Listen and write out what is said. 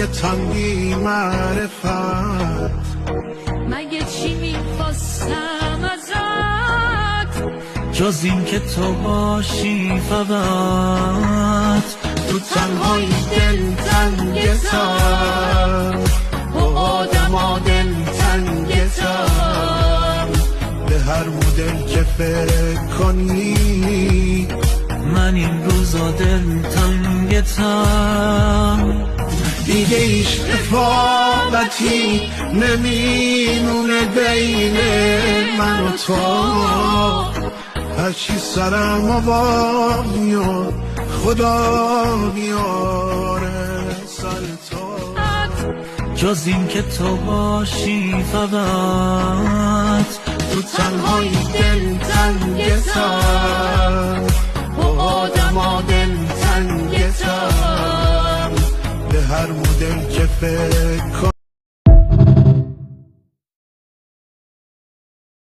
تنگی معرفت، مگه چی میخواستم ازت جز این که تو باشی فقط. تو تنهایی دلتنگتم، با آدما دلتنگتم، به هر مدل که فکر کنی من این روزا دلتنگتم. دیگه هیچ رفاقتی نمیمونه بین من و تو، هرچی سرم آباد میاد خدا میاره سر تو، جز این که تو باشی فقط. تو تنهایی دلتنگتم، با آدما دلتنگتم، به هر مدل که فکر